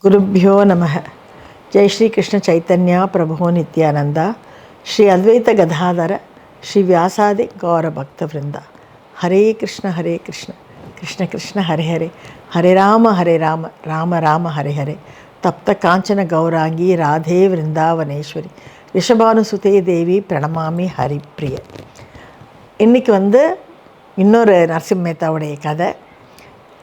गुरुभ्यो नमः। जय श्री कृष्ण चैतन्य प्रभो नित्यानंदा, श्री अद्वैत गदाधर, श्री व्यासादि गौर भक्त वृंदा। हरे कृष्ण कृष्ण कृष्ण हरे हरे, हरे राम राम राम हरे हरे। तप्त कांचन गौरांगी राधे वृंदावनेश्वरी, ரிஷபானுசுதே தேவி பிரணமாமி ஹரிப்பிரிய. இன்றைக்கி இன்னொரு நரசிம்ம மேத்தாவுடைய கதை.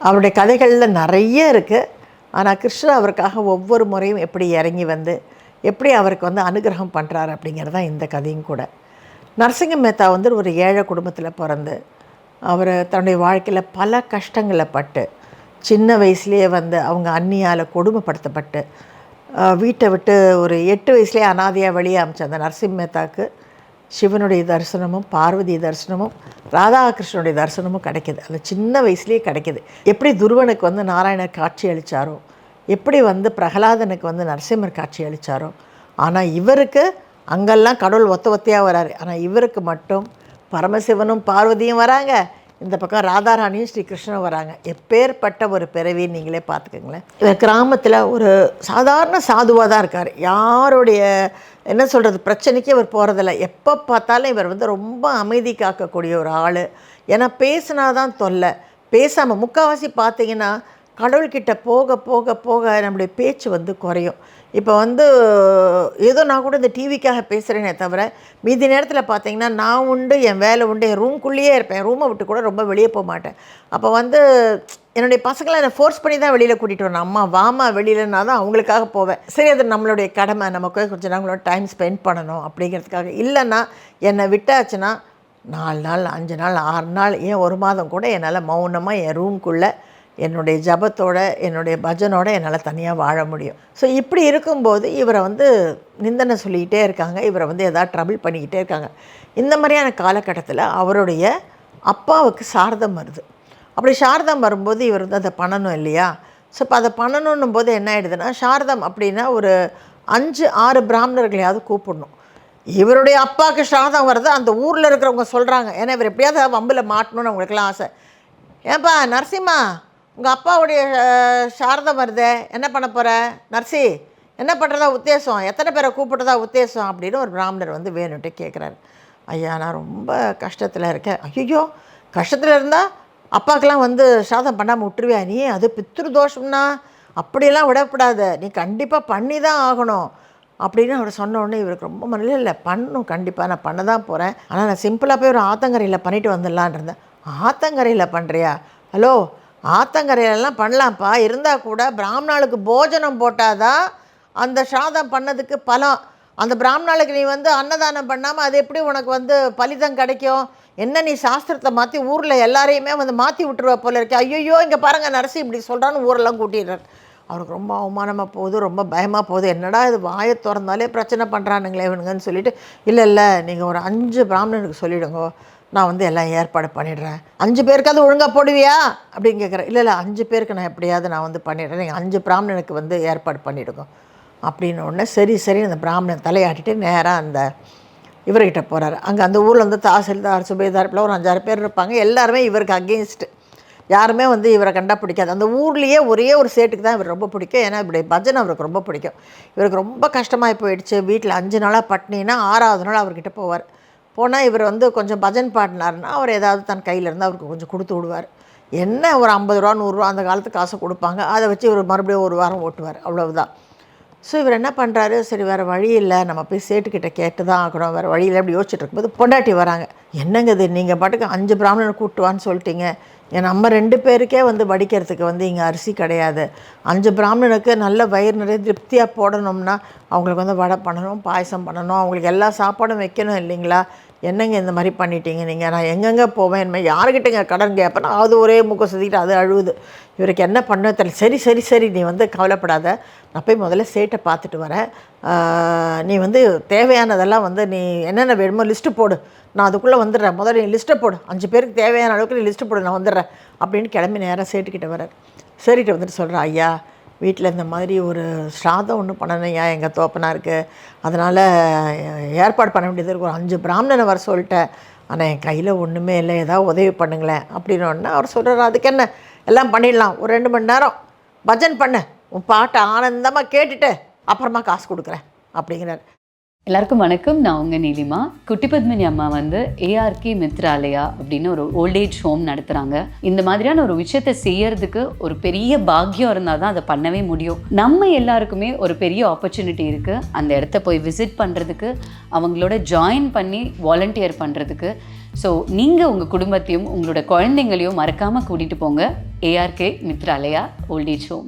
அவருடைய கதைகளில் நிறைய இருக்குது. ஆனால் கிருஷ்ணர் அவருக்காக ஒவ்வொரு முறையும் எப்படி இறங்கி எப்படி அவருக்கு அனுகிரகம் பண்ணுறாரு அப்படிங்கிறது தான் இந்த கதையும் கூட. நரசிங்க மேத்தா ஒரு ஏழை குடும்பத்தில் பிறந்து அவர் தன்னுடைய வாழ்க்கையில் பல கஷ்டங்களை பட்டு சின்ன வயசுலேயே அவங்க அண்ணியால் கொடுமைப்படுத்தப்பட்டு வீட்டை விட்டு ஒரு 8 வயசுலேயே அனாதையாக வெளியே அமைச்ச அந்த நரசிம்ம மேத்தாவுக்கு சிவனுடைய தரிசனமும் பார்வதி தரிசனமும் ராதாகிருஷ்ணனுடைய தரிசனமும் கிடைக்கிது. அது சின்ன வயசுலேயே கிடைக்கிது. எப்படி துருவனுக்கு நாராயணர் காட்சி அளித்தாரோ, எப்படி பிரகலாதனுக்கு நரசிம்மர் காட்சி அளித்தாரோ, ஆனால் இவருக்கு அங்கெல்லாம் கடவுள் ஒத்தையாக வராரு. ஆனால் இவருக்கு மட்டும் பரமசிவனும் பார்வதியும் வராங்க, இந்த பக்கம் ராதாராணியும் ஸ்ரீகிருஷ்ணனும் வராங்க. எப்பேற்பட்ட ஒரு பிறவின்னு நீங்களே பார்த்துக்கோங்களேன். இவர் கிராமத்தில் ஒரு சாதாரண சாதுவாக தான் இருக்கார். யாருடைய என்ன சொல்கிறது பிரச்சனைக்கு இவர் போகிறதில்ல. எப்போ பார்த்தாலும் இவர் ரொம்ப அமைதி காக்கக்கூடிய ஒரு ஆள். ஏன்னா பேசினா தான் தொல்லை. பேசாமல் முக்கால்வாசி பார்த்திங்கன்னா கடவுள்கிட்ட போக போக போக நம்முடைய பேச்சு குறையும். இப்போ ஏதோ நான் கூட இந்த டிவிக்காக பேசுகிறேனே தவிர மீதி நேரத்தில் பார்த்திங்கன்னா நான் உண்டு, என் வேலை உண்டு, என் ரூம்குள்ளேயே இருப்பேன். ரூமை விட்டு கூட ரொம்ப வெளியே போக மாட்டேன். அப்போ என்னுடைய பசங்களை என்னை ஃபோர்ஸ் பண்ணி தான் வெளியில் கூட்டிகிட்டு வரணும். அம்மா வாமா வெளியிலனா தான் அவங்களுக்காக போவேன். சரி, அது நம்மளுடைய கடமை, நமக்கு கொஞ்சம் நாங்களோட டைம் ஸ்பெண்ட் பண்ணணும் அப்படிங்கிறதுக்காக. இல்லைன்னா என்னை விட்டாச்சுன்னா 4 நாள் 5 நாள் 6 நாள் ஏன் 1 மாதம் கூட என்னால் மௌனமாக என் ரூம்குள்ளே என்னுடைய ஜபத்தோடு என்னுடைய பஜனோடு என்னால் தனியாக வாழ முடியும். ஸோ இப்படி இருக்கும்போது இவரை நிந்தனை சொல்லிக்கிட்டே இருக்காங்க. இவரை எதாவது ட்ரபிள் பண்ணிக்கிட்டே இருக்காங்க. இந்த மாதிரியான காலகட்டத்தில் அவருடைய அப்பாவுக்கு சாரதம் வருது. அப்படி சாரதம் வரும்போது இவர் அதை பண்ணணும் இல்லையா? ஸோ இப்போ அதை பண்ணணுன்னும் போது என்ன ஆகிடுதுன்னா, சாரதம் அப்படின்னா ஒரு 5-6 பிராமணர்களையாவது கூப்பிடணும். இவருடைய அப்பாவுக்கு சாரதம் வருது. அந்த ஊரில் இருக்கிறவங்க சொல்கிறாங்க, ஏன்னா இவர் எப்படியாவது வம்பில் மாட்டணும்னு அவங்களுக்குலாம் ஆசை. ஏன்பா நரசிம்மா, உங்கள் அப்பாவுடைய சாரதம் வருதே, என்ன பண்ண போகிற நர்சி, என்ன பண்ணுறதா உத்தேசம், எத்தனை பேரை கூப்பிட்றதா உத்தேசம் அப்படின்னு ஒரு பிராமணர் வேணுன்ட்டு கேட்குறாரு. ஐயா, நான் ரொம்ப கஷ்டத்தில் இருக்கேன். ஐயோ, கஷ்டத்தில் இருந்தால் அப்பாக்கெலாம் சாதம் பண்ணாமல் விட்டுருவியா நீ? அது பித்ரு தோஷம்னா அப்படியெல்லாம் விடக்கூடாது, நீ கண்டிப்பாக பண்ணி தான் ஆகணும் அப்படின்னு அவர் சொன்ன உடனே இவருக்கு ரொம்ப மனதில் இல்லை, பண்ணணும், கண்டிப்பாக நான் பண்ண தான் போகிறேன். ஆனால் நான் சிம்பிளாக போய் ஒரு ஆத்தங்கரையில் பண்ணிவிட்டு வந்துடலான் இருந்தேன். ஆத்தங்கரையில் பண்ணுறியா? ஹலோ, ஆத்தங்கரையிலலாம் பண்ணலாம்ப்பா, இருந்தால் கூட பிராமணாளுக்கு போஜனம் போட்டால் தான் அந்த சாதம் பண்ணதுக்கு பலம். அந்த பிராமணாளுக்கு நீ அன்னதானம் பண்ணாமல் அது எப்படி உனக்கு பலிதம் கிடைக்கும்? என்ன நீ சாஸ்திரத்தை மாற்றி ஊரில் எல்லாரையுமே மாற்றி விட்டுருவா போல இருக்கே. ஐயோ, இங்கே பாருங்கள் நரசி இப்படி சொல்கிறான்னு ஊரெல்லாம் கூட்டிடுறார். அவருக்கு ரொம்ப அவமானமாக போகுது, ரொம்ப பயமாக போகுது. என்னடா இது, வாயை திறந்தாலே பிரச்சனை பண்ணுறானுங்களே இவனுங்கன்னு சொல்லிட்டு, இல்லை நீங்கள் ஒரு 5 பிராமணனுக்கு சொல்லிவிடுங்க, நான் எல்லாம் ஏற்பாடு பண்ணிடுறேன். 5 பேருக்காவது ஒழுங்காக போடுவியா அப்படின்னு கேட்குறேன். இல்லை 5 பேருக்கு நான் எப்படியாவது நான் பண்ணிடுறேன், நீங்கள் 5 பிராமணனுக்கு ஏற்பாடு பண்ணிவிடுங்க அப்படின்னு உடனே சரி அந்த பிராமணன் தலையாட்டிட்டு நேராக அந்த இவர்கிட்ட போகிறாரு. அங்கே அந்த ஊரில் தாசில்தார், சுபேதார், இப்போலாம் ஒரு 5-6 பேர் இருப்பாங்க. எல்லாருமே இவருக்கு அகெயின்ஸ்ட்டு. யாருமே இவரை கண்டா பிடிக்காது. அந்த ஊர்லேயே ஒரே ஒரு சேட்டுக்கு தான் இவர் ரொம்ப பிடிக்கும். ஏன்னா இப்படி பஜனை அவருக்கு ரொம்ப பிடிக்கும். இவருக்கு ரொம்ப கஷ்டமாக போயிடுச்சு. வீட்டில் 5 நாளாக பட்டினின்னா 6வது நாள் அவர்கிட்ட போவார். போனால் இவர் கொஞ்சம் பஜன் பாடினார்னா அவர் ஏதாவது தன் கையில் இருந்து அவருக்கு கொஞ்சம் கொடுத்து விடுவார். என்ன ஒரு 50 ரூபா 100 ரூபா அந்த காலத்து காசை கொடுப்பாங்க. அதை வச்சு இவர் மறுபடியும் 1 வாரம் ஓட்டுவார், அவ்வளவுதான். ஸோ இவர் என்ன பண்ணுறாரு, சரி வேறு வழி இல்லை, நம்ம போய் சேட்டுக்கிட்ட கேட்டு தான் ஆகணும், வேறு வழியில் அப்படி யோசிச்சுட்டு இருக்கும்போது பொண்டாட்டி வராங்க. என்னங்க இது, நீங்கள் பாட்டுக்கு 5 பிராமணனை கூட்டுவான்னு சொல்லிட்டீங்க, ஏன் நம்ம 2 பேருக்கே வடிக்கிறதுக்கு இங்கே அரிசி கிடையாது. 5 பிராமணனுக்கு நல்ல வயிறு நிறைய திருப்தியாக போடணும்னா அவங்களுக்கு வடை பண்ணணும், பாயசம் பண்ணணும், அவங்களுக்கு எல்லா சாப்பாடும் வைக்கணும் இல்லைங்களா? என்னங்க இந்த மாதிரி பண்ணிட்டீங்க நீங்கள்? நான் எங்கெங்கே போவேன், இனிமேல் யாருக்கிட்டங்க கடன் கேட்பேன்னா அது ஒரே முகம் சுற்றிக்கிட்டு அது அழுவுது. இவருக்கு என்ன பண்ண தெரியல. சரி நீ கவலைப்படாத, நான் போய் முதல்ல சேட்டை பார்த்துட்டு வரேன். நீ தேவையானதெல்லாம் நீ என்னென்ன வேணுமோ லிஸ்ட்டு போடு, நான் அதுக்குள்ளே வந்துடுறேன். முதல்ல நீ லிஸ்ட்டை போடு, 5 பேருக்கு தேவையான அளவுக்கு நீ லிஸ்ட்டு போடு, நான் வந்துடுறேன் அப்படின்னு கிளம்பி நேராக சேட்டுக்கிட்ட வர்றார். சேட்டுக்கிட்ட சொல்கிறேன், ஐயா வீட்டில் இந்த மாதிரி ஒரு ஸ்ராதம் ஒன்று பண்ணணும்யா, எங்கள் தோப்பனாருக்கு, அதனால் ஏற்பாடு பண்ண வேண்டியது இருக்குது. ஒரு 5 பிராமணனை வர சொல்லிட்டேன், ஆனால் என் கையில் ஒன்றுமே இல்லை, ஏதாவது உதவி பண்ணுங்களேன் அப்படின்னோடனே அவர் சொல்கிறார், அதுக்கு என்ன, எல்லாம் பண்ணிடலாம், ஒரு 2 மணி நேரம் பஜன் பண்ணு, உன் பாட்டை ஆனந்தமாக கேட்டுட்டு அப்புறமா காசு கொடுக்குறேன் அப்படிங்கிறார். எல்லாருக்கும் வணக்கம். நான் உங்கள் நீலிமா. குட்டி பத்மினி அம்மா வந்து ஏஆர்கே மித்ராலயா அப்படின்னு ஒரு ஓல்டேஜ் ஹோம் நடத்துகிறாங்க. இந்த மாதிரியான ஒரு விஷயத்தை செய்யறதுக்கு ஒரு பெரிய பாக்கியம் இருந்தால் தான் அதை பண்ணவே முடியும். நம்ம எல்லாருக்குமே ஒரு பெரிய ஆப்பர்ச்சுனிட்டி இருக்குது அந்த இடத்த போய் விசிட் பண்ணுறதுக்கு, அவங்களோட ஜாயின் பண்ணி வாலண்டியர் பண்ணுறதுக்கு. ஸோ நீங்கள் உங்கள் குடும்பத்தையும் உங்களோட குழந்தைங்களையும் மறக்காமல் கூட்டிகிட்டு போங்க ஏஆர்கே மித்ராலயா ஓல்டேஜ் ஹோம்.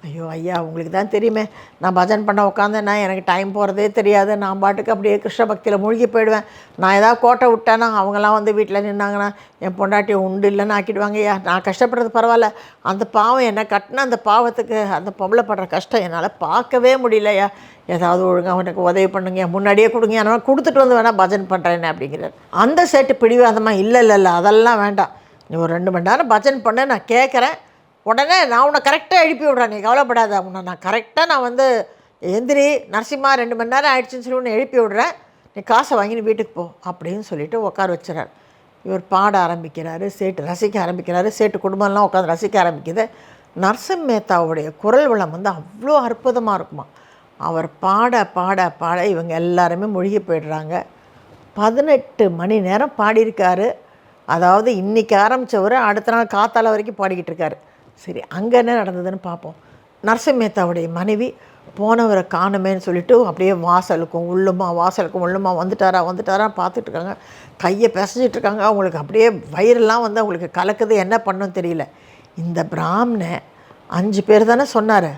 ஐயோ ஐயா, உங்களுக்கு தான் தெரியுமே, நான் பஜன் பண்ண உட்காந்தேன்னா எனக்கு டைம் போகிறதே தெரியாது. நான் பாட்டுக்கு அப்படியே கிருஷ்ண பக்தியில் மூழ்கி போயிடுவேன். நான் ஏதாவது கோட்டை விட்டேன்னா அவங்களாம் வந்து வீட்டில் நின்னாங்கன்னா என் பொண்டாட்டியை உண்டு இல்லைன்னு ஆக்கிடுவாங்க. ஐயா, நான் கஷ்டப்படுறது பரவாயில்ல, அந்த பாவம் என்னை கட்டின அந்த பாவத்துக்கு அந்த பொம்பளை படுற கஷ்டம் என்னால் பார்க்கவே முடியலையா. ஏதாவது ஒழுங்காக அவனுக்கு உதவி பண்ணுங்க, முன்னாடியே கொடுங்க, ஆனால் கொடுத்துட்டு வந்து வேணால் பஜன் பண்ணுறேன்னு அப்படிங்கிறார். அந்த சேட்டு பிடிவாதமாக இல்லை அதெல்லாம் வேண்டாம், நீ ஒரு 2 மணி நேரம் பஜன் பண்ண, நான் கேட்குறேன், உடனே நான் உன்னை கரெக்டாக எழுப்பி விட்றேன், நீ கவலைப்படாத, உன்னை நான் கரெக்டாக நான் வந்து எந்திரி நரசிம்மா 2 மணி நேரம் ஆயிடுச்சுன்னு சொல்லி உன்னை எழுப்பி விட்றேன், நீ காசை வாங்கி நீ வீட்டுக்கு போ அப்படின்னு சொல்லிவிட்டு உட்கார வச்சுறார். இவர் பாட ஆரம்பிக்கிறாரு, சேட்டு ரசிக்க ஆரம்பிக்கிறாரு, சேட்டு குடும்பம்லாம் உட்காந்து ரசிக்க ஆரம்பிக்குது. நரசிம்ம மேத்தாவுடைய குரல் வளம் வந்து அவ்வளோ அற்புதமாக இருக்குமா. அவர் பாட பாட பாட இவங்க எல்லாருமே மூழ்கி போயிடுறாங்க. 18 மணி நேரம் பாடியிருக்காரு. அதாவது இன்றைக்கி ஆரம்பித்தவர் அடுத்த நாள் காத்தால வரைக்கும் பாடிக்கிட்டு இருக்காரு. சரி, அங்கே என்ன நடந்ததுன்னு பார்ப்போம். நரசிம்ம மேத்தாவுடைய மனைவி போனவரை காணுமேன்னு சொல்லிவிட்டு அப்படியே வாசலுக்கும் உள்ளுமா வந்துட்டாரா பார்த்துட்ருக்காங்க. கையை பிசைஞ்சிட்ருக்காங்க. அவங்களுக்கு அப்படியே வயிறெல்லாம் வந்து அவங்களுக்கு கலக்குது, என்ன பண்ணுன்னு தெரியல. இந்த பிராமணன் 5 பேர் தானே சொன்னார்,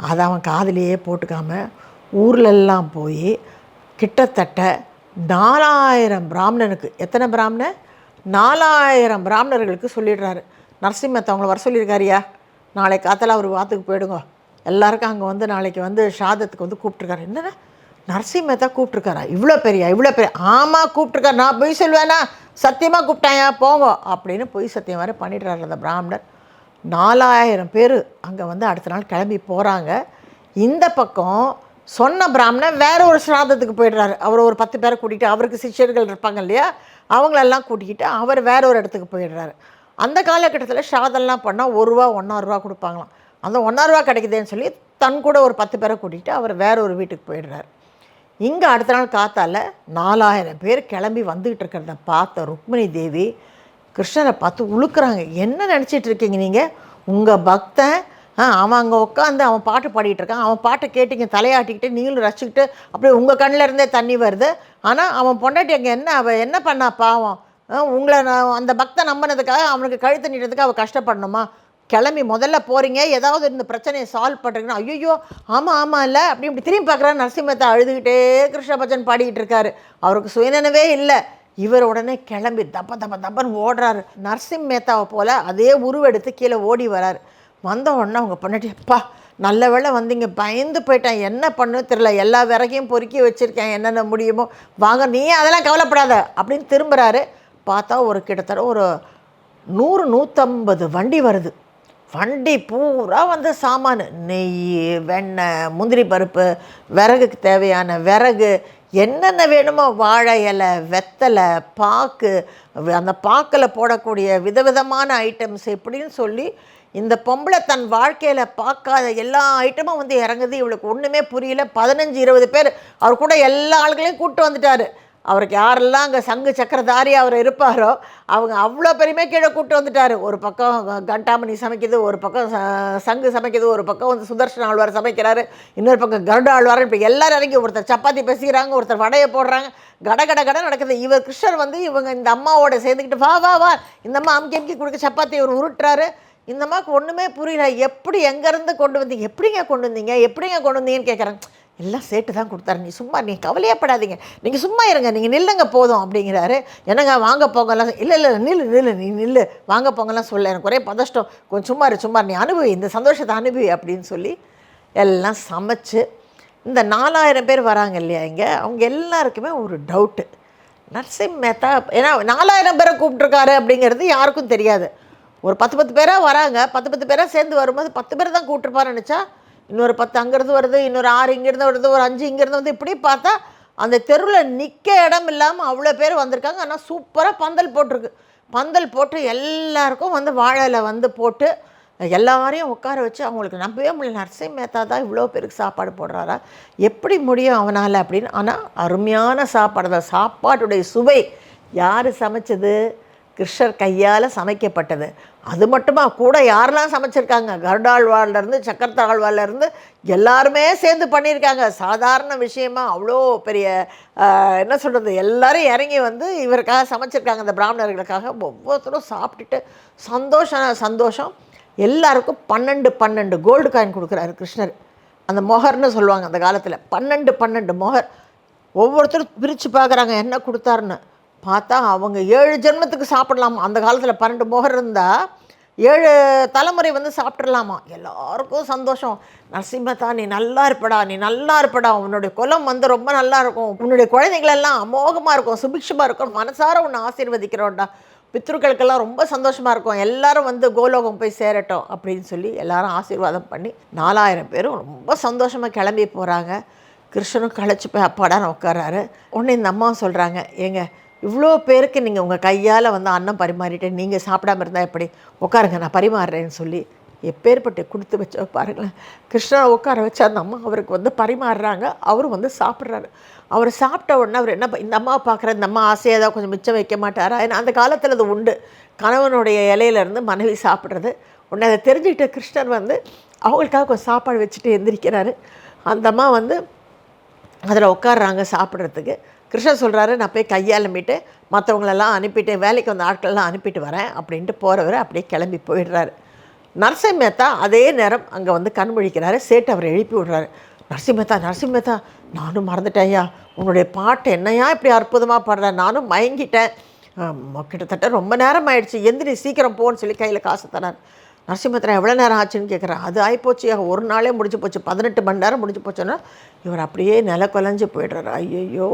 அதை அவன் காதிலேயே போட்டுக்காமல் ஊர்லெல்லாம் போய் கிட்டத்தட்ட 4000 பிராமணனுக்கு, எத்தனை பிராமணன், 4000 பிராமணர்களுக்கு சொல்லிடுறாரு. நரசிம்ம மேத்தா அவங்கள வர சொல்லியிருக்காரியா, நாளை காத்தால அவர் வாத்துக்கு போயிடுங்க, எல்லாருக்கும் அங்கே வந்து நாளைக்கு வந்து ஷாதத்துக்கு வந்து கூப்பிட்ருக்காரு. என்னென்ன நரசிம்ம மேத்தா கூப்பிட்ருக்காரா, இவ்வளோ பெரிய ஆமாம் கூப்பிட்ருக்காரு, நான் பொய் சொல்லுவேனா, சத்தியமாக கூப்பிட்டாயா போங்க அப்படின்னு பொய் சத்தியம் வேறு பண்ணிடுறாரு அந்த பிராமணர். 4000 பேர் அங்கே வந்து அடுத்த நாள் கிளம்பி போகிறாங்க. இந்த பக்கம் சொன்ன பிராமணன் வேற ஒரு ஸ்ராதத்துக்கு போயிடுறாரு. அவர் ஒரு 10 பேரை கூட்டிகிட்டு, அவருக்கு சிஷ்யர்கள் இருப்பாங்க இல்லையா, அவங்களெல்லாம் கூட்டிக்கிட்டு அவர் வேற ஒரு இடத்துக்கு போயிடுறாரு. அந்த காலகட்டத்தில் ஷாதெல்லாம் பண்ணால் ₹1 1.5 கொடுப்பாங்களாம். அந்த ₹1.5 கிடைக்குதுன்னு சொல்லி தன் கூட ஒரு 10 பேரை கூட்டிகிட்டு அவர் வேற ஒரு வீட்டுக்கு போயிடுறாரு. இங்கே அடுத்த நாள் காத்தால 4000 பேர் கிளம்பி வந்துக்கிட்டு இருக்கிறத பார்த்த ருக்மிணி தேவி கிருஷ்ணரை பார்த்து உழுக்குறாங்க. என்ன நினச்சிட்டு இருக்கீங்க நீங்கள், உங்கள் பக்தன் அவன் அங்கே உட்காந்து அவன் பாட்டு பாடிக்கிட்டு இருக்கான், அவன் பாட்டை கேட்டிங்க தலையாட்டிக்கிட்டு நீங்களும் ரசிச்சுக்கிட்டு அப்படியே உங்கள் கண்ணில் இருந்தே தண்ணி வருது. ஆனால் அவன் பொண்டாட்டி அங்கே என்ன, அவள் என்ன பண்ணா பாவம், உங்களை நான் அந்த பக்தன் நம்பினதுக்காக அவனுக்கு கழுத்து நீட்டதுக்கு அவள் கஷ்டப்படணுமா, கிளம்பி முதல்ல போகிறீங்க, ஏதாவது இந்த பிரச்சனையை சால்வ் பண்ணுறீங்கன்னா, ஐயோ ஆமாம் இல்லை இப்படி திரும்பி பார்க்குறாரு. நரசிம்ம மேத்தா அழுதுகிட்டே கிருஷ்ண பஜன் பாடிக்கிட்டு இருக்காரு. அவருக்கு சுயநினைவே இல்லை. இவர் உடனே கிளம்பி தப்பன்னு ஓடுறாரு. நரசிம்ம மேத்தாவை போல் அதே உருவெடுத்து கீழே ஓடி வராரு. வந்த உடனே அவங்க பொண்டாட்டி, அப்பா நல்ல வேளை வந்தீங்க, பயந்து போயிட்டேன், என்ன பண்ணுன்னு தெரியல, எல்லா விறகையும் பொறுக்கி வச்சுருக்கேன், என்னென்ன முடியுமோ வாங்க, நீ அதெல்லாம் கவலைப்படாத அப்படின்னு திரும்புகிறாரு. பார்த்தா ஒரு கிட்டத்தட்ட ஒரு 100-150 வண்டி வருது. வண்டி பூரா வந்து சாமான், நெய், வெண்ணெய், முந்திரி பருப்பு, விறகுக்கு தேவையான விறகு, என்னென்ன வேணுமோ, வாழை இலை, வெத்தலை, பாக்கு, அந்த பாக்கில் போடக்கூடிய விதவிதமான ஐட்டம்ஸ் இப்படின்னு சொல்லி இந்த பொம்பளை தன் வாழ்க்கையில் பார்க்காத எல்லா ஐட்டமும் வந்து இறங்குது. இவளுக்கு ஒன்றுமே புரியல. 15-20 பேர் அவர் கூட எல்லா ஆளுகளையும் கூப்பிட்டு வந்துட்டார். அவருக்கு யாரெல்லாம் அங்கே சங்கு சக்கரதாரி அவர் இருப்பாரோ அவங்க அவ்வளோ பெருமே கீழே கூப்பிட்டு வந்துட்டார். ஒரு பக்கம் கண்டாமணி சமைக்குது, ஒரு பக்கம் சங்கு சமைக்குது, ஒரு பக்கம் வந்து சுதர்ஷன ஆழ்வார் சமைக்கிறாரு, இன்னொரு பக்கம் கருட ஆழ்வார். இப்போ எல்லோரும் இறங்கி ஒருத்தர் சப்பாத்தி பேசிக்கிறாங்க, ஒருத்தர் வடையை போடுறாங்க, கட நடக்குது. இவர் கிருஷ்ணர் வந்து இவங்க இந்த அம்மாவோட சேர்ந்துக்கிட்டு வா இந்த அம்மா அமுக்கி கொடுக்க சப்பாத்தி இவர் உருட்டுறாரு. இந்த அம்மாவுக்கு ஒன்றுமே புரியல. எப்படி எங்கேருந்து கொண்டு வந்தீங்க, எப்படிங்க கொண்டு வந்தீங்கன்னு கேட்குறேன். எல்லாம் சேட்டு தான் கொடுத்தாரு, நீ கவலையப்படாதீங்க, நீங்கள் சும்மா இருங்க, நீங்கள் நில்லுங்க போதும் அப்படிங்கிறாரு. என்னங்க வாங்க போங்கலாம், இல்லை நில்லு நீ நில்லு, வாங்க போங்கலாம் சொல்ல, எனக்கு ஒரே பதஷ்டம், கொஞ்சம் சும்மா நீ அனுபவி, இந்த சந்தோஷத்தை அனுபவி அப்படின்னு சொல்லி எல்லாம் சமைச்சு இந்த 4000 பேர் வராங்க இல்லையா இங்கே, அவங்க எல்லாருக்குமே ஒரு டவுட்டு. நரசிம்ம மேத்தா ஏன்னா 4000 பேரை கூப்பிட்ருக்காரு அப்படிங்கிறது யாருக்கும் தெரியாது. ஒரு 10 பேராக வராங்க, 10 பேராக சேர்ந்து வரும்போது 10 பேர் தான் கூப்பிட்ருப்பாருன்னு நினச்சா, இன்னொரு 10 அங்கேருந்து வருது, இன்னொரு 6 இங்கேருந்து வருது, ஒரு 5 இங்கேருந்து வந்து, இப்படி பார்த்தா அந்த தெருவில் நிற்க இடம் இல்லாமல் அவ்வளோ பேர் வந்திருக்காங்க. ஆனால் சூப்பராக பந்தல் போட்டிருக்கு. பந்தல் போட்டு எல்லாருக்கும் வந்து வாழையில் வந்து போட்டு எல்லாரையும் உட்கார வச்சு அவங்களுக்கு நம்பவே முடியல, நரசிம்ம மேத்தா தான் இவ்வளோ பேருக்கு சாப்பாடு போடுறாரா, எப்படி முடியும் அவனால் அப்படின்னு. ஆனால் அருமையான சாப்பாடு தான். சாப்பாட்டுடைய சுவை யார் சமைச்சது? கிருஷ்ணர் கையால் சமைக்கப்பட்டது. அது மட்டுமா, கூட யாரெல்லாம் சமைச்சிருக்காங்க, கருடாழ்வார்லேருந்து சக்கரத்தாழ்வார்லேருந்து எல்லாருமே சேர்ந்து பண்ணியிருக்காங்க. சாதாரண விஷயமா அவ்வளோ பெரிய என்ன சொல்கிறது, எல்லோரும் இறங்கி வந்து இவருக்காக சமைச்சிருக்காங்க, இந்த பிராமணர்களுக்காக. ஒவ்வொருத்தரும் சாப்பிட்டுட்டு சந்தோஷம். எல்லாருக்கும் 12 கோல்டு காயின் கொடுக்குறாரு கிருஷ்ணர். அந்த மொஹர்னு சொல்லுவாங்க அந்த காலத்தில். 12 மொஹர். ஒவ்வொருத்தரும் பிரித்து பார்க்குறாங்க என்ன கொடுத்தாருன்னு. பார்த்தா அவங்க 7 ஜென்மத்துக்கு சாப்பிடலாமா. அந்த காலத்தில் 12 மொஹர் இருந்தால் 7 தலைமுறை வந்து சாப்பிட்றலாமா. எல்லாருக்கும் சந்தோஷம். நரசிம்மத்தா நீ நல்லா இருப்படா, உன்னுடைய குலம் வந்து ரொம்ப நல்லா இருக்கும், உன்னுடைய குழந்தைங்களெல்லாம் அமோகமாக இருக்கும், சுபிக்ஷமாக இருக்கும், மனசார உன்னை ஆசீர்வதிக்கிறோம்டா, பித்ருக்களுக்கெல்லாம் ரொம்ப சந்தோஷமாக இருக்கும், எல்லாரும் வந்து கோலோகம் போய் சேரட்டும் அப்படின்னு சொல்லி எல்லாரும் ஆசீர்வாதம் பண்ணி 4000 பேரும் ரொம்ப சந்தோஷமாக கிளம்பி போகிறாங்க. கிருஷ்ணனும் களைச்சி போய் அப்பாடான்னு உட்காராரு. உடனே இந்த அம்மா சொல்கிறாங்க, ஏங்க இவ்வளோ பேருக்கு நீங்கள் உங்கள் கையால் வந்து அன்னம் பரிமாறிட்டு நீங்கள் சாப்பிடாம இருந்தால் எப்படி, உட்காருங்க நான் பரிமாறுறேன்னு சொல்லி எப்பேற்பட்டு கொடுத்து வச்ச பாருங்களேன். கிருஷ்ணனை உட்கார வச்சு அந்த அம்மா அவருக்கு வந்து பரிமாறுறாங்க. அவரும் வந்து சாப்பிட்றாரு. அவர் சாப்பிட்ட உடனே அவர் என்ன, இந்த அம்மாவை பார்க்குற, இந்த அம்மா ஆசையாக ஏதாவது கொஞ்சம் மிச்சம் வைக்க மாட்டாரா, ஏன்னா அந்த காலத்தில் அது உண்டு, கணவனுடைய இலையிலேருந்து மனைவி சாப்பிட்றது. உடனே அதை தெரிஞ்சுக்கிட்ட கிருஷ்ணர் வந்து அவங்களுக்காக கொஞ்சம் சாப்பாடு வச்சுட்டு எந்திரிக்கிறாரு. அந்த அம்மா வந்து அதில் உட்காடுறாங்க சாப்பிட்றதுக்கு. கிருஷ்ணன் சொல்கிறாரு, நான் போய் கையாளமிட்டு மற்றவங்களெல்லாம் அனுப்பிட்டு, வேலைக்கு வந்த ஆட்களெல்லாம் அனுப்பிட்டு வரேன் அப்படின்ட்டு போகிறவர் அப்படியே கிளம்பி போயிடுறாரு. நரசிம்ம மேத்தா அதே நேரம் அங்கே வந்து கண்முழிக்கிறாரு. சேட்டு அவரை எழுப்பி விடுறாரு. நரசிம்ம மேத்தா நானும் மறந்துட்டேன் ஐயா, உன்னுடைய பாட்டு என்னையா இப்படி அற்புதமாக பாடுறேன், நானும் மயங்கிட்டேன், கிட்டத்தட்ட ரொம்ப நேரம் ஆயிடுச்சு, எந்திரி சீக்கிரம் போன்னு சொல்லி கையில் காசு தரார். நரசிம்மத்திரம் எவ்வளோ நேரம் ஆச்சுன்னு கேட்குறேன். அது ஆகிப்போச்சு, ஒரு நாளே முடிஞ்சு போச்சு, 18 மணி நேரம் முடிஞ்சு போச்சோன்னா இவர் அப்படியே நில குலைஞ்சு போய்டுறாரு. ஐயோ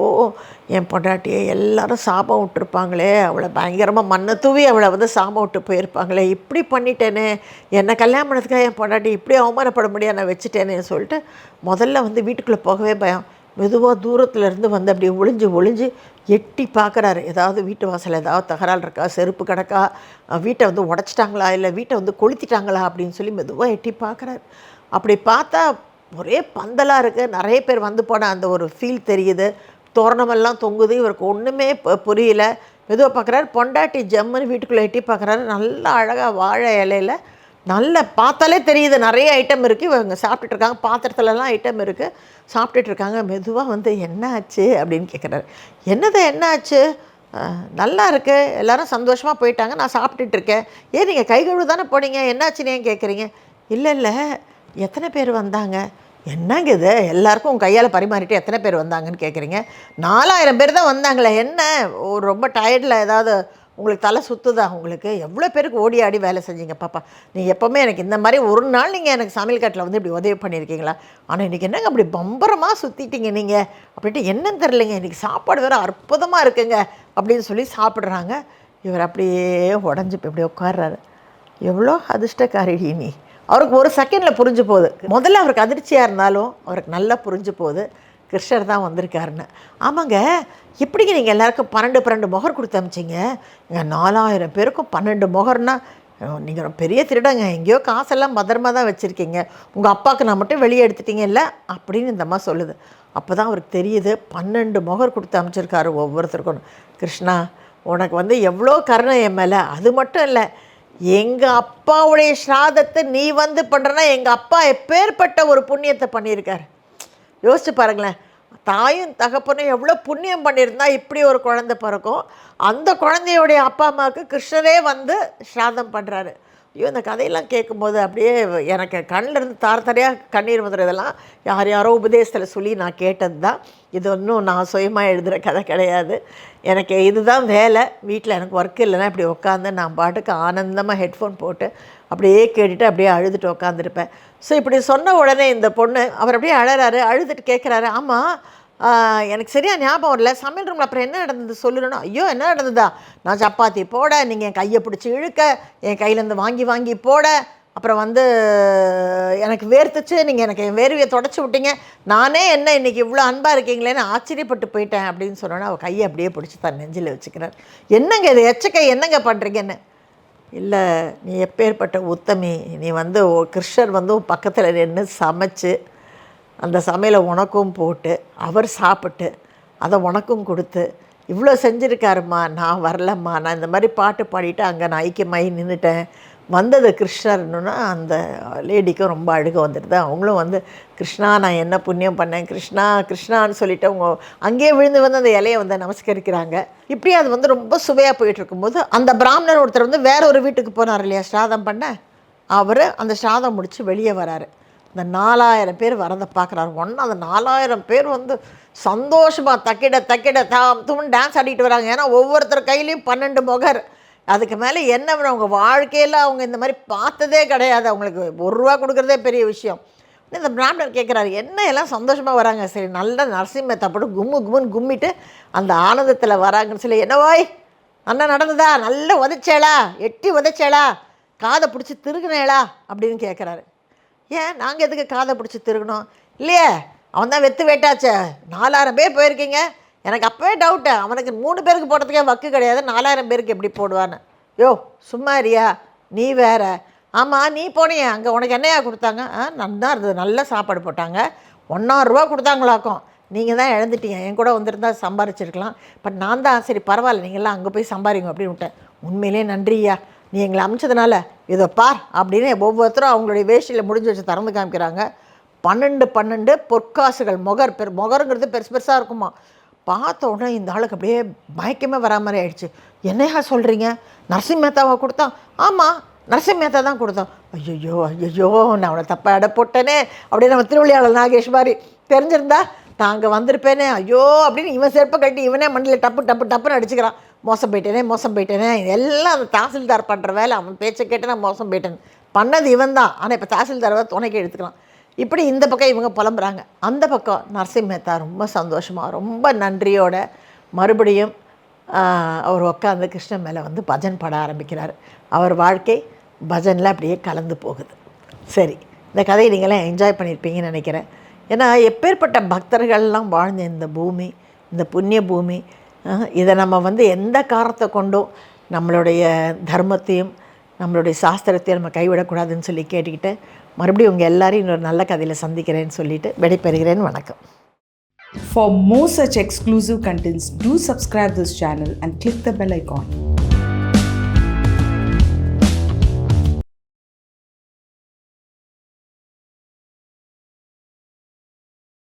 என் பொண்டாட்டியை எல்லாரும் சாபம் விட்டுருப்பாங்களே, அவளை பயங்கரமாக மண்ணை தூவி அவளை வந்து சாபம் விட்டு போயிருப்பாங்களே, இப்படி பண்ணிட்டேனே, என்னை கல்யாணம் பண்ணதுக்காக என் பொண்டாட்டி இப்படி அவமானப்பட முடியாது நான் வச்சுட்டேனேன்னு சொல்லிட்டு முதல்ல வந்து வீட்டுக்குள்ளே போகவே பயம். மெதுவாக தூரத்துலேருந்து வந்து அப்படியே ஒளிஞ்சு எட்டி பார்க்குறாரு. ஏதாவது வீட்டு வாசல் ஏதாவது தகராறு இருக்கா, செருப்பு கிடக்கா, வீட்டை வந்து உடச்சிட்டாங்களா, இல்லை வீட்டை வந்து கொளுத்திட்டாங்களா அப்படின்னு சொல்லி மெதுவாக எட்டி பார்க்குறாரு. அப்படி பார்த்தா ஒரே பந்தலாக இருக்குது, நிறைய பேர் வந்து போன அந்த ஒரு ஃபீல் தெரியுது, தோரணமெல்லாம் தொங்குது. இவருக்கு ஒன்றுமே புரியல. மெதுவாக பார்க்குறாரு. பொண்டாட்டி ஜம்முன்னு வீட்டுக்குள்ளே எட்டி பார்க்குறாரு. நல்லா அழகாக வாழை இலையில் நல்ல பார்த்தாலே தெரியுது நிறைய ஐட்டம் இருக்குது. இவங்க சாப்பிட்டுட்ருக்காங்க, பாத்திரத்துலலாம் ஐட்டம் இருக்குது, சாப்பிட்டுட்ருக்காங்க. மெதுவாக வந்து என்ன ஆச்சு அப்படின்னு கேட்குறாரு. என்ன ஆச்சு, நல்லா இருக்குது, எல்லோரும் சந்தோஷமாக போயிட்டாங்க, நான் சாப்பிட்டுட்ருக்கேன். ஏன் நீங்கள் கை கழுவு தானே போனீங்க, என்னாச்சுன்னு ஏன் கேட்குறீங்க? இல்லை எத்தனை பேர் வந்தாங்க, என்னங்க இது எல்லாருக்கும் உங்கள் கையால் பரிமாறிட்டு எத்தனை பேர் வந்தாங்கன்னு கேட்குறீங்க? 4000 பேர் தான் வந்தாங்களே, என்ன ஒரு ரொம்ப டயர்டில் ஏதாவது உங்களுக்கு தலை சுற்றுதா, உங்களுக்கு எவ்வளோ பேருக்கு ஓடி ஆடி வேலை செஞ்சீங்க பாப்பா, நீங்கள் எப்போவுமே எனக்கு இந்த மாதிரி ஒரு நாள் நீங்கள் எனக்கு சமையல் கட்டில் வந்து இப்படி உதவி பண்ணியிருக்கீங்களா, ஆனால் இன்றைக்கி என்னங்க அப்படி பம்பரமாக சுற்றிட்டீங்க நீங்கள் அப்படின்ட்டு, என்னன்னு தெரிலைங்க, இன்றைக்கி சாப்பாடு வேறு அற்புதமாக இருக்குங்க அப்படின்னு சொல்லி சாப்பிட்றாங்க. இவர் அப்படியே உடஞ்சி இப்படி உட்கார்றாரு. எவ்வளோ அதிர்ஷ்டக்காரிடி நீ. அவருக்கு ஒரு செகண்டில் புரிஞ்சு போகுது. முதல்ல அவருக்கு அதிர்ச்சியாக இருந்தாலும் அவருக்கு நல்லா புரிஞ்சு போகுது கிருஷ்ணர் தான் வந்திருக்காருன்னு. ஆமாங்க, எப்படிங்க நீங்கள் எல்லாருக்கும் 12 மொஹர் கொடுத்து அமிச்சிங்க? இங்கே 4000 பேருக்கும் 12 மொஹர்னால் நீங்கள் பெரிய திருடங்க, எங்கேயோ காசெல்லாம் பத்திரமா தான் வச்சுருக்கீங்க, உங்கள் அப்பாவுக்கு நான் மட்டும் வெளியே எடுத்துட்டீங்க இல்லை அப்படின்னு இந்த அம்மா சொல்லுது. அப்போ தான் அவருக்கு தெரியுது 12 மொஹர் கொடுத்து அமிச்சிருக்காரு ஒவ்வொருத்தருக்கும். கிருஷ்ணா, உனக்கு வந்து எவ்வளோ கருணை என் மேலே. அது மட்டும் இல்லை, எங்கள் அப்பாவுடைய ஸ்ராதத்தை நீ வந்து பண்ணுறனா, எங்கள் அப்பா எப்பேற்பட்ட ஒரு புண்ணியத்தை பண்ணியிருக்கார். யோசிச்சு பாருங்களேன், தாயும் தகப்பனும் எவ்வளோ புண்ணியம் பண்ணியிருந்தா இப்படி ஒரு குழந்தை பிறக்கும். அந்த குழந்தையுடைய அப்பா அம்மாவுக்கு கிருஷ்ணரே வந்து ஸ்ராதம் பண்ணுறாரு. ஐயோ, இந்த கதையெல்லாம் கேட்கும்போது அப்படியே எனக்கு கண்ணிலிருந்து தாரத்தரையாக கண்ணீர் வந்துடுறதெல்லாம் யாரோ உபதேசத்தில் சொல்லி நான் கேட்டது தான். இது ஒன்றும் நான் சுயமாக எழுதுகிற கதை கிடையாது. எனக்கு இதுதான் வேலை. வீட்டில் எனக்கு ஒர்க் இல்லைன்னா இப்படி உட்காந்து நான் பாட்டுக்கு ஆனந்தமாக ஹெட்ஃபோன் போட்டு அப்படியே கேட்டுட்டு அப்படியே அழுதுட்டு உட்காந்துருப்பேன். ஸோ இப்படி சொன்ன உடனே இந்த பொண்ணு அவர் அப்படியே அழறாரு. அழுதுட்டு கேட்குறாரு, ஆமாம் எனக்கு சரியாக ஞாபகம் இல்லை, சமையல் ரூமில் அப்புறம் என்ன நடந்தது சொல்லணும்னா, ஐயோ என்ன நடந்ததா, நான் சப்பாத்தி போட, நீங்கள் என் கையை பிடிச்சி இழுக்க, என் கையிலேருந்து வாங்கி போட, அப்புறம் வந்து எனக்கு வேர்த்துச்சு, நீங்கள் எனக்கு என் வேர்வையை தொடச்சி விட்டீங்க, நானே என்ன இன்றைக்கி இவ்வளோ அன்பாக இருக்கீங்களேன்னு ஆச்சரியப்பட்டு போயிட்டேன் அப்படின்னு சொன்னோன்னா அவள் கையை அப்படியே பிடிச்சி தன் நெஞ்சில் வச்சுக்கிறார். என்னங்க இது எச்சக்கை, என்னங்க பண்ணுறீங்கன்னு. இல்லை நீ எப்பேற்பட்ட உத்தமி, நீ வந்து கிருஷ்ணர் வந்து பக்கத்தில் நின்று சமைச்சு அந்த சமையலை உனக்கும் போட்டு அவர் சாப்பிட்டு அதை உனக்கும் கொடுத்து இவ்வளோ செஞ்சுருக்காருமா, நான் வரலம்மா, நான் இந்த மாதிரி பாட்டு பாடிட்டு அங்கே நான் ஐக்கியமாகி நின்றுட்டேன், வந்தது கிருஷ்ணர்னுன்னா அந்த லேடிக்கும் ரொம்ப அழுக வந்துடுது. அவங்களும் வந்து கிருஷ்ணா நான் என்ன புண்ணியம் பண்ணேன், கிருஷ்ணா கிருஷ்ணான்னு சொல்லிவிட்டு அவங்க அங்கேயே விழுந்து வந்து அந்த இலையை வந்து நமஸ்கரிக்கிறாங்க. இப்படி அது வந்து ரொம்ப சுவையாக போயிட்டு இருக்கும்போது அந்த பிராமணர் ஒருத்தர் வந்து வேற ஒரு வீட்டுக்கு போனார் இல்லையா ஸ்ராதம் பண்ண, அவர் அந்த ஸ்ராதம் முடித்து வெளியே வராரு. இந்த 4000 பேர் வரதை பார்க்குறாரு. ஒன்று அந்த 4000 பேர் வந்து சந்தோஷமாக தக்கிட தாம் தூண் டான்ஸ் ஆடிட்டு வராங்க. ஏன்னா ஒவ்வொருத்தர் கையிலையும் 12 முகர். அதுக்கு மேலே என்ன வேணும், அவங்க வாழ்க்கையில் அவங்க இந்த மாதிரி பார்த்ததே கிடையாது. அவங்களுக்கு 1 ரூபா கொடுக்குறதே பெரிய விஷயம். இந்த பிராமணர் கேட்குறாரு, என்ன எல்லாம் சந்தோஷமாக வராங்க, சரி நல்ல நரசிம்மத்தை போட்டு கும்முன்னு கும்மிட்டு அந்த ஆனந்தத்தில் வராங்கன்னு சொல்லி, என்னவாய் அண்ணன் நடந்ததா, நல்ல உதைச்சேளா, எட்டி உதைச்சேளா, காதை பிடிச்சி திருகுனேளா அப்படின்னு கேட்குறாரு. ஏன் நாங்கள் எதுக்கு காதை பிடிச்சி திருகணும், இல்லையே அவன் தான் வெத்து வேட்டாச்சே, 4000 பேர் போயிருக்கீங்க, எனக்கு அப்போவே டவுட்டு, அவனுக்கு 3 பேருக்கு போடுறதுக்கே வக்கு கிடையாது, 4000 பேருக்கு எப்படி போடுவான்னு. யோ சும்மா இருயா, நீ வேற. ஆமாம் நீ போனியே அங்கே, உனக்கு என்னையா கொடுத்தாங்க? நல்லா இருந்தது, நல்ல சாப்பாடு போட்டாங்க, 1,000 ரூபா கொடுத்தாங்களாக்கும், நீங்கள் தான் இழந்துட்டீங்க, என் கூட வந்திருந்தா சம்பாரிச்சிருக்கலாம், பட் நான் தான் சரி பரவாயில்ல நீங்கள்லாம் அங்கே போய் சம்பாதிங்க அப்படின்னு விட்டேன். உண்மையிலே நன்றியா, நீ எங்களை அமிச்சதுனால இதை பார் அப்படின்னு ஒவ்வொருத்தரும் அவங்களுடைய வேஷ்டியில் முடிஞ்சு வச்சு திறந்து காமிக்கிறாங்க. 12 பொற்காசுகள் முகருங்கிறது பெருசாக இருக்குமா. பார்த்த உடனே இந்த ஆளுக்கு அப்படியே மயக்கமே வரா மாதிரி ஆயிடுச்சு. என்னையா சொல்கிறீங்க, நரசிம்ம மேத்தாவை கொடுத்தான்? ஆமாம் நரசிம்ம மேத்தா தான் கொடுத்தான். ஐயோ நான் அவனை தப்பாக இட போட்டேனே அப்படின்னு நம்ம திருவிளையாடல் நாகேஷ் மாதிரி தெரிஞ்சிருந்தா நான் அங்கே வந்திருப்பேனே, ஐயோ அப்படின்னு இவன் செருப்பை கட்டி இவனே மண்டியில் டப்புன்னு அடிச்சுக்கிறான். மோசம் போயிட்டேனே எல்லாம் அந்த தாசில்தார் பண்ணுற வேலை, அவன் பேச்சை கேட்டு நான் மோசம் போயிட்டேன், பண்ணது இவன் தான், ஆனால் இப்போ தாசில்தாரை துணைக்கு எடுத்துக்கலாம். இப்படி இந்த பக்கம் இவங்க புலம்புறாங்க, அந்த பக்கம் நரசிம்ம மேத்தா ரொம்ப சந்தோஷமாக ரொம்ப நன்றியோட மறுபடியும் அவர் உட்காந்து கிருஷ்ணன் மேலே வந்து பஜன் பாட ஆரம்பிக்கிறார். அவர் வாழ்க்கை பஜனில் அப்படியே கலந்து போகுது. சரி, இந்த கதையை நீங்களாம் என்ஜாய் பண்ணியிருப்பீங்கன்னு நினைக்கிறேன். ஏன்னா எப்பேற்பட்ட பக்தர்கள்லாம் வாழ்ந்த இந்த பூமி, இந்த புண்ணிய பூமி, இதை நம்ம வந்து எந்த காரணத்தை கொண்டும் நம்மளுடைய தர்மத்தையும் நம்மளுடைய சாஸ்திரத்தையும் நம்ம கைவிடக்கூடாதுன்னு சொல்லி கேட்டுக்கிட்டு மறுபடியும் உங்கள் எல்லாரையும் இன்னொரு நல்ல கதையில் சந்திக்கிறேன்னு சொல்லிட்டு விடைபெறுகிறேன். வணக்கம். For more such exclusive contents, do subscribe this channel and click the bell icon.